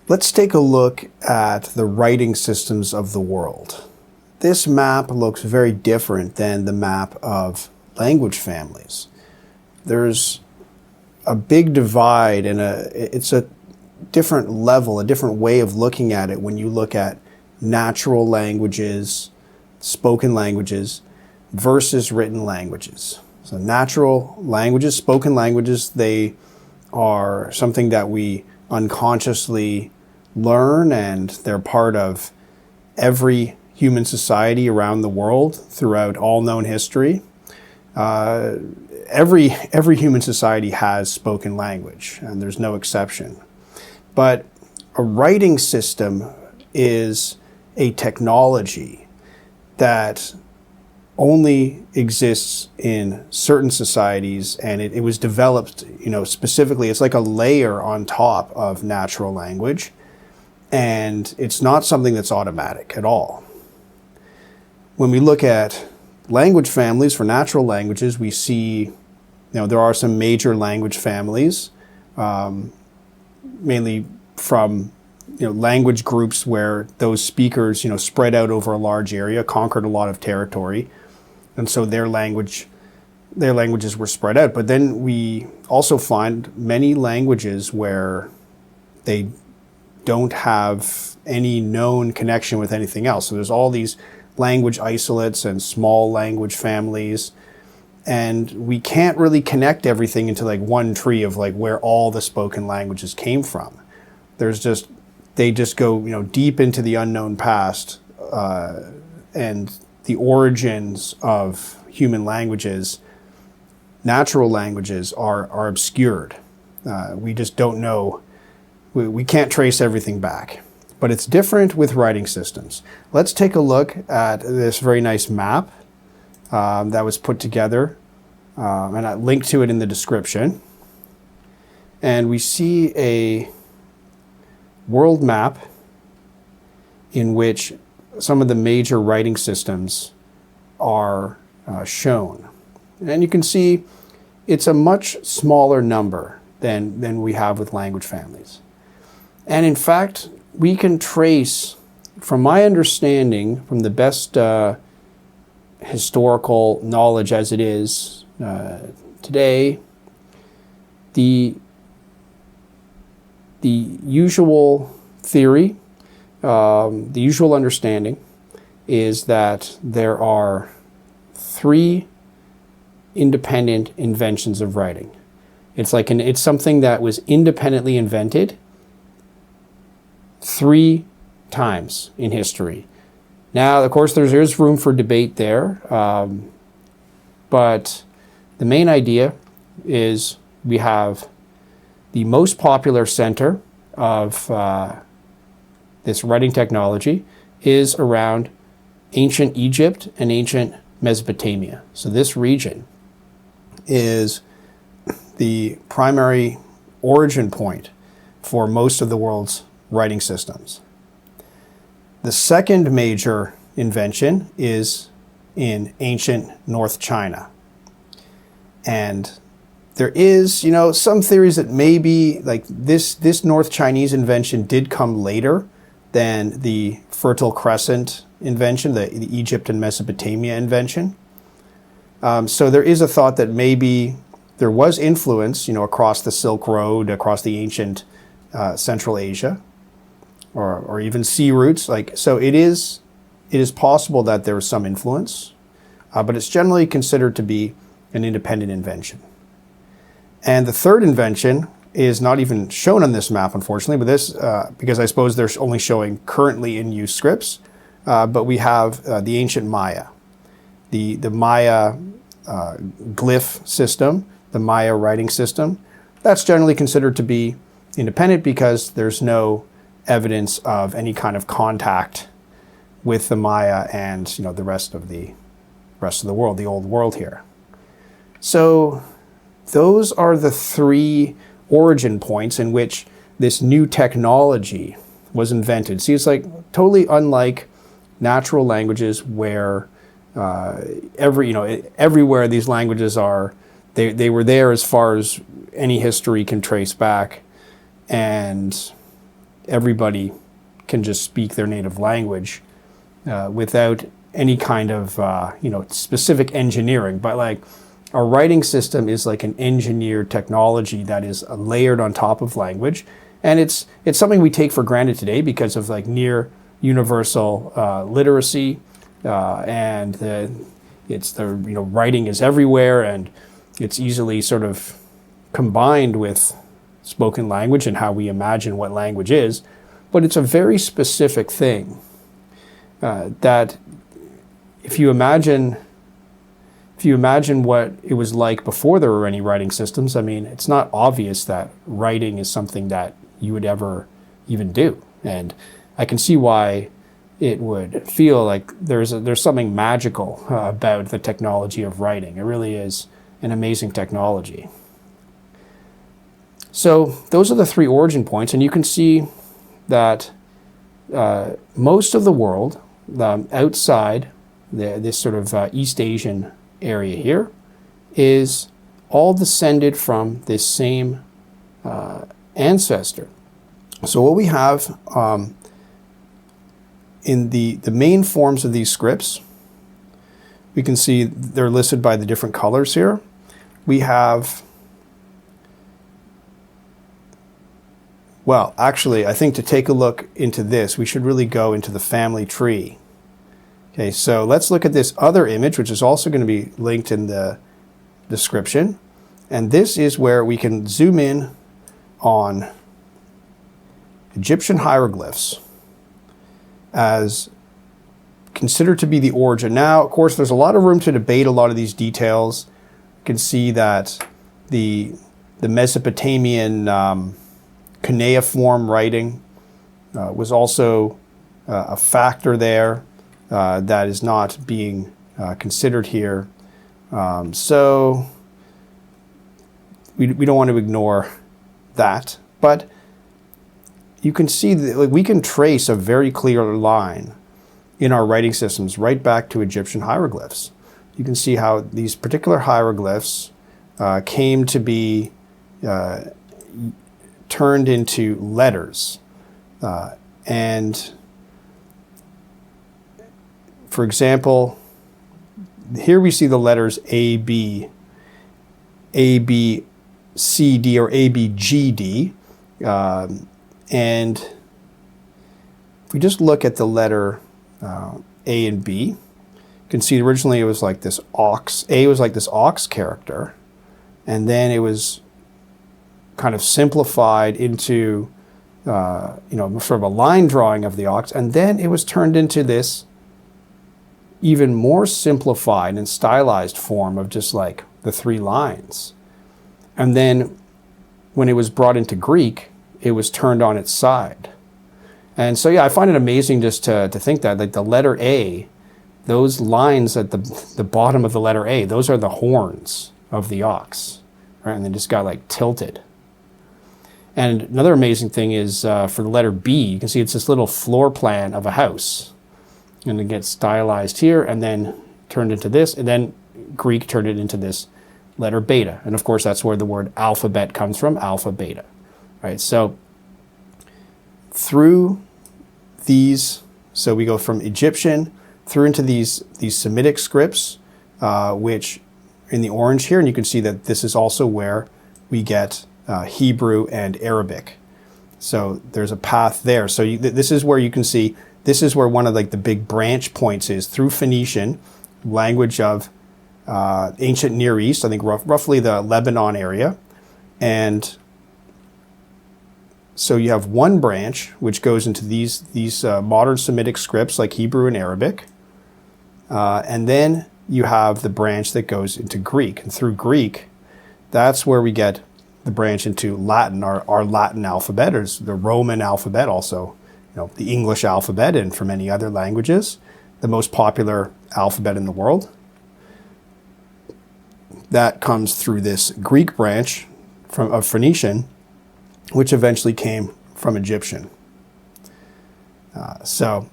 Let's take a look at the writing systems of the world. This map looks very different than the map of language families. There's a big divide and it's a different level, a different way of looking at it when you look at natural languages, spoken languages, versus written languages. So natural languages, spoken languages, they are something that we unconsciously learn, and they're part of every human society around the world throughout all known history. Every human society has spoken language, and there's no exception. But a writing system is a technology that only exists in certain societies, and it was developed, specifically. It's like a layer on top of natural language, and it's not something that's automatic at all. When we look at language families for natural languages, we see, there are some major language families, mainly from language groups where those speakers spread out over a large area, conquered a lot of territory, and so their languages were spread out. But then we also find many languages where they don't have any known connection with anything else. So there's all these language isolates and small language families, and we can't really connect everything into like one tree of like where all the spoken languages came from. They just go deep into the unknown past, and the origins of human languages, natural languages, are obscured. We just don't know. We can't trace everything back. But it's different with writing systems. Let's take a look at this very nice map that was put together, and I linked to it in the description. And we see a world map in which some of the major writing systems are shown. And you can see it's a much smaller number than we have with language families. And in fact, we can trace, from my understanding, from the best historical knowledge as it is today, the usual theory, the usual understanding is that there are 3 independent inventions of writing. It's something that was independently invented 3 times in history. Now, of course, there's room for debate there, but the main idea is we have the most popular center of this writing technology is around ancient Egypt and ancient Mesopotamia. So this region is the primary origin point for most of the world's writing systems. The second major invention is in ancient North China. And there is, some theories that maybe like this North Chinese invention did come later than the Fertile Crescent invention, the Egypt and Mesopotamia invention. So there is a thought that maybe there was influence, across the Silk Road, across the ancient Central Asia, or even sea routes. So it is possible that there was some influence, but it's generally considered to be an independent invention. And the third invention is not even shown on this map, unfortunately, but this, because I suppose they're only showing currently in use scripts, but we have the ancient Maya. The Maya glyph system, the Maya writing system, that's generally considered to be independent because there's no evidence of any kind of contact with the Maya and the rest of the world, the old world here. So those are the 3 origin points in which this new technology was invented. See, it's like totally unlike natural languages where everywhere these languages are, they were there as far as any history can trace back. And everybody can just speak their native language without any kind of specific engineering. But like our writing system is like an engineered technology that is layered on top of language, and it's something we take for granted today because of like near universal literacy, and writing is everywhere, and it's easily sort of combined with spoken language and how we imagine what language is. But it's a very specific thing that if you imagine what it was like before there were any writing systems, I mean, it's not obvious that writing is something that you would ever even do. And I can see why it would feel like there's something magical about the technology of writing. It really is an amazing technology. So those are the three origin points, and you can see that most of the world outside this sort of East Asian area here is all descended from this same ancestor. So what we have in the main forms of these scripts, we can see they're listed by the different colors here. We have, well, actually, I think to take a look into this, we should really go into the family tree. Okay, so let's look at this other image, which is also going to be linked in the description. And this is where we can zoom in on Egyptian hieroglyphs as considered to be the origin. Now, of course, there's a lot of room to debate a lot of these details. You can see that the Mesopotamian cuneiform writing was also a factor there that is not being considered here. So we don't want to ignore that. But you can see that we can trace a very clear line in our writing systems right back to Egyptian hieroglyphs. You can see how these particular hieroglyphs came to be turned into letters. And for example, here we see the letters A, B, C, D, or A, B, G, D. And if we just look at the letter A and B, you can see originally it was like this ox. A was like this ox character, and then it was kind of simplified into sort of a line drawing of the ox, and then it was turned into this even more simplified and stylized form of just like the three lines. And then when it was brought into Greek, it was turned on its side. And so, yeah, I find it amazing just to think that like the letter A, those lines at the bottom of the letter A, those are the horns of the ox, right? And they just got like tilted. And another amazing thing is for the letter B, you can see it's this little floor plan of a house. And it gets stylized here and then turned into this, and then Greek turned it into this letter beta. And of course, that's where the word alphabet comes from, alpha, beta. Right, so through these, so we go from Egyptian through into these Semitic scripts, which in the orange here, and you can see that this is also where we get Hebrew and Arabic. So there's a path there. So this is where you can see, this is where one of like the big branch points is through Phoenician, language of ancient Near East, I think roughly the Lebanon area. And so you have one branch which goes into these modern Semitic scripts like Hebrew and Arabic. And then you have the branch that goes into Greek. And through Greek, that's where we get the branch into Latin, our Latin alphabet, or the Roman alphabet also, the English alphabet, and for many other languages, the most popular alphabet in the world. That comes through this Greek branch of Phoenician, which eventually came from Egyptian. So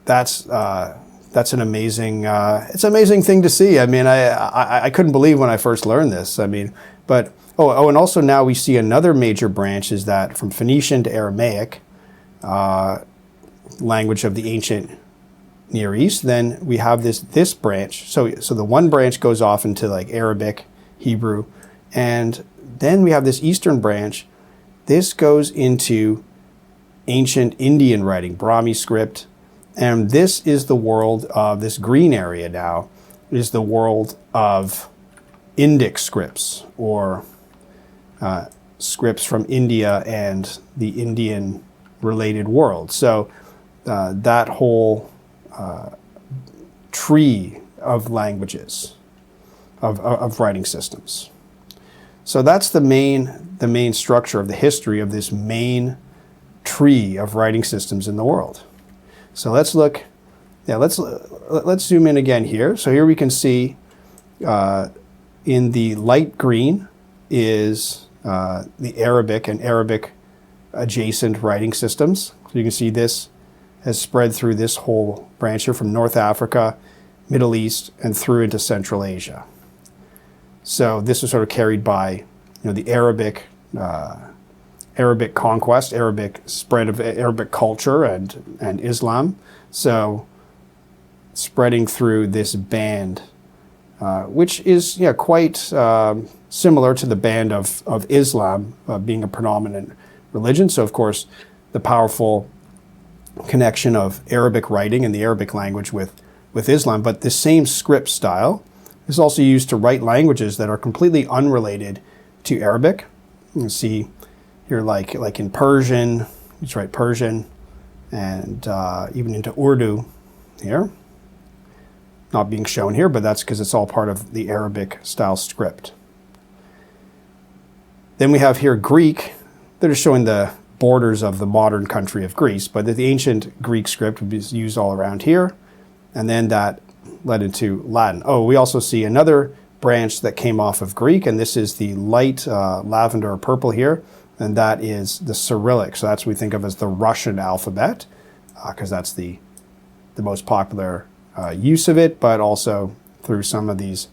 that's an amazing, it's an amazing thing to see. I mean, I couldn't believe when I first learned this. I mean, but, and also now we see another major branch is that from Phoenician to Aramaic, language of the ancient Near East, then we have this branch. So the one branch goes off into like Arabic, Hebrew, and then we have this eastern branch. This goes into ancient Indian writing, Brahmi script, and this is the world of this green area now, is the world of Indic scripts, or scripts from India and the Indian related world. So that whole tree of languages, of writing systems. So that's the main structure of the history of this main tree of writing systems in the world. So let's look. Yeah, let's zoom in again here. So here we can see in the light green is the Arabic and Arabic adjacent writing systems. So you can see this has spread through this whole branch here from North Africa, Middle East, and through into Central Asia. So this was sort of carried by, the Arabic conquest, Arabic spread of Arabic culture and Islam. So spreading through this band, which is quite similar to the band of Islam being a predominant religion. So of course, the powerful connection of Arabic writing and the Arabic language with Islam, but the same script style is also used to write languages that are completely unrelated to Arabic. You can see here, like in Persian, you just write Persian, and even into Urdu here. Not being shown here, but that's because it's all part of the Arabic style script. Then we have here Greek. They're just showing the borders of the modern country of Greece, but the ancient Greek script would be used all around here, and then that led into Latin. Oh, we also see another branch that came off of Greek, and this is the light lavender or purple here, and that is the Cyrillic. So that's what we think of as the Russian alphabet, because that's the most popular use of it, but also through some of these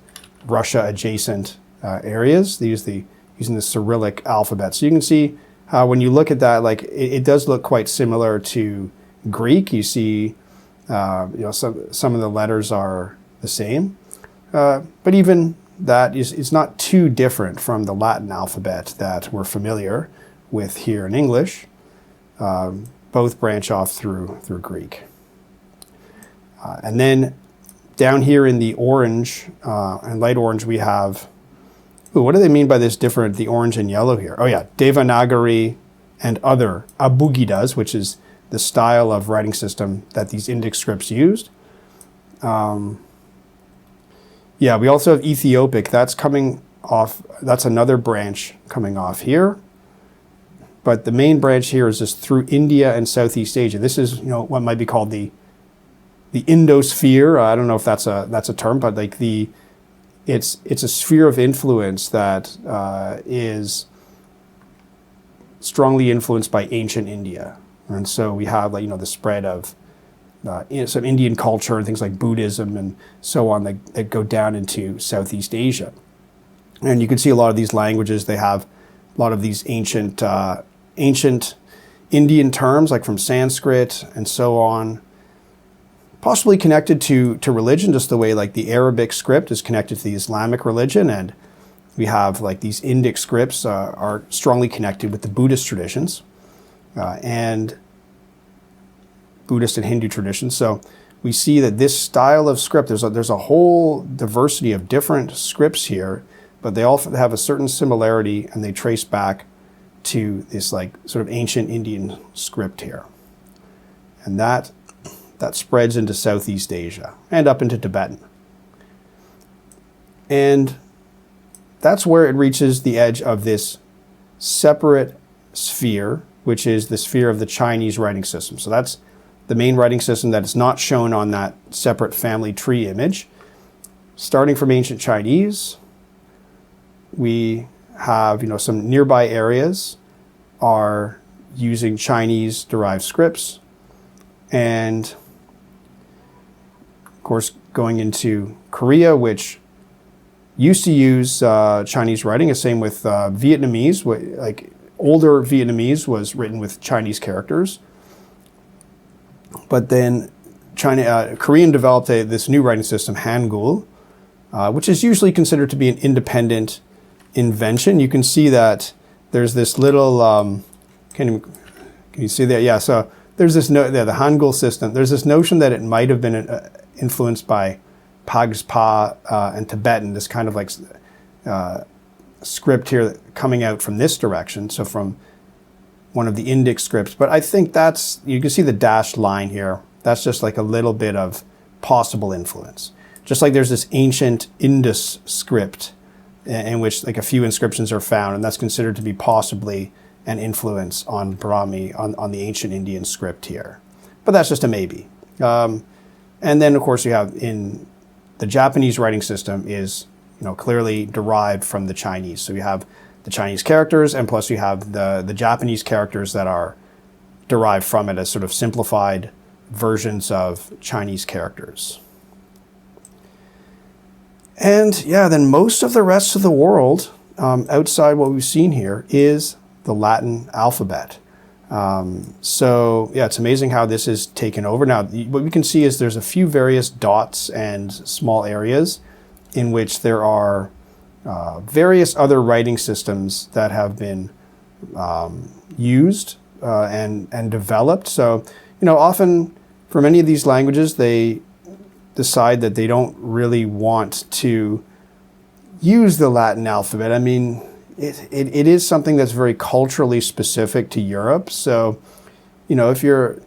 Russia adjacent areas, using the Cyrillic alphabet. So you can see how when you look at that, like it does look quite similar to Greek. You see, some of the letters are the same, but even that is not too different from the Latin alphabet that we're familiar with here in English. Both branch off through Greek. And then down here in the orange and light orange, we have, what do they mean by this different, the orange and yellow here? Oh yeah, Devanagari and other Abugidas, which is the style of writing system that these Indic scripts used. We also have Ethiopic. That's coming off, that's another branch coming off here. But the main branch here is just through India and Southeast Asia. This is, what might be called the Indosphere. I don't know if that's a term, but like it's a sphere of influence that is strongly influenced by ancient India. And so we have the spread of some Indian culture and things like Buddhism and so on that go down into Southeast Asia. And you can see a lot of these languages, they have a lot of these ancient Indian terms, like from Sanskrit and so on, possibly connected to religion, just the way like the Arabic script is connected to the Islamic religion, and we have like these Indic scripts are strongly connected with the Buddhist traditions and Buddhist and Hindu traditions. So we see that this style of script, there's a whole diversity of different scripts here, but they all have a certain similarity, and they trace back to this like sort of ancient Indian script here. And that spreads into Southeast Asia and up into Tibetan. And that's where it reaches the edge of this separate sphere, which is the sphere of the Chinese writing system. So that's the main writing system that is not shown on that separate family tree image. Starting from ancient Chinese, we have, some nearby areas are using Chinese derived scripts, and of course going into Korea, which used to use Chinese writing. The same with Vietnamese, like older Vietnamese was written with Chinese characters. But then Korean developed this new writing system, Hangul, which is usually considered to be an independent invention. You can see that there's this little, can you see that? Yeah, so there's this, the Hangul system, there's this notion that it might have been influenced by Pagspa and Tibetan, this kind of like script here coming out from this direction, so from one of the Indic scripts. But I think that's, you can see the dashed line here, that's just like a little bit of possible influence. Just like there's this ancient Indus script in which like a few inscriptions are found, and that's considered to be possibly an influence on Brahmi, on the ancient Indian script here. But that's just a maybe. And then of course you have in the Japanese writing system is, clearly derived from the Chinese. So you have the Chinese characters, and plus you have the Japanese characters that are derived from it as sort of simplified versions of Chinese characters. And yeah, then most of the rest of the world, outside what we've seen here, is the Latin alphabet. So yeah, it's amazing how this is taken over. Now, what we can see is there's a few various dots and small areas in which there are various other writing systems that have been used and developed. So, often for many of these languages, they decide that they don't really want to use the Latin alphabet. I mean, it is something that's very culturally specific to Europe. So, if you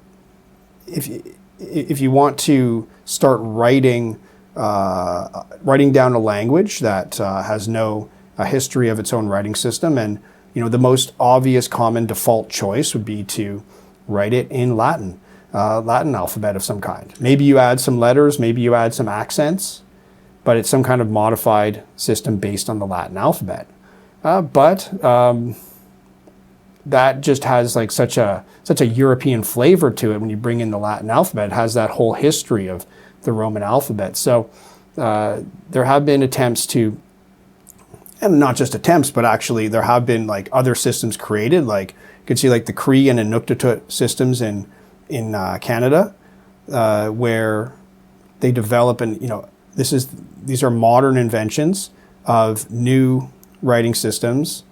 want to start writing down a language that has no history of its own writing system, and the most obvious common default choice would be to write it in Latin alphabet of some kind. Maybe you add some letters, maybe you add some accents, but it's some kind of modified system based on the Latin alphabet. But that just has like such a European flavor to it when you bring in the Latin alphabet. It has that whole history of the Roman alphabet. So there have been attempts to, and not just attempts, but actually there have been like other systems created. Like you can see like the Cree and Inuktitut systems in Canada, where they develop, and these are modern inventions of new writing systems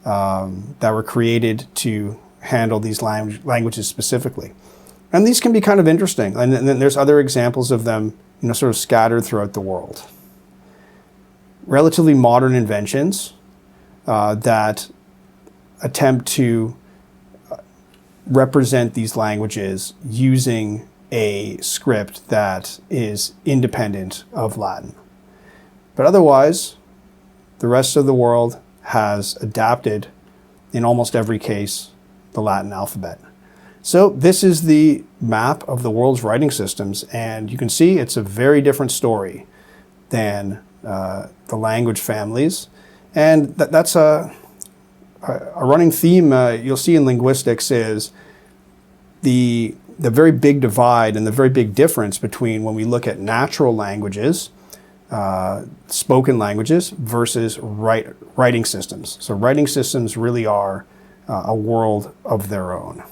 that were created to handle these languages specifically. And these can be kind of interesting. And then there's other examples of them, sort of scattered throughout the world. Relatively modern inventions that attempt to represent these languages using a script that is independent of Latin. But otherwise, the rest of the world has adapted, in almost every case, the Latin alphabet. So this is the map of the world's writing systems, and you can see it's a very different story than the language families. And that's a running theme you'll see in linguistics is the very big divide and the very big difference between when we look at natural languages, spoken languages, versus writing systems. So writing systems really are a world of their own.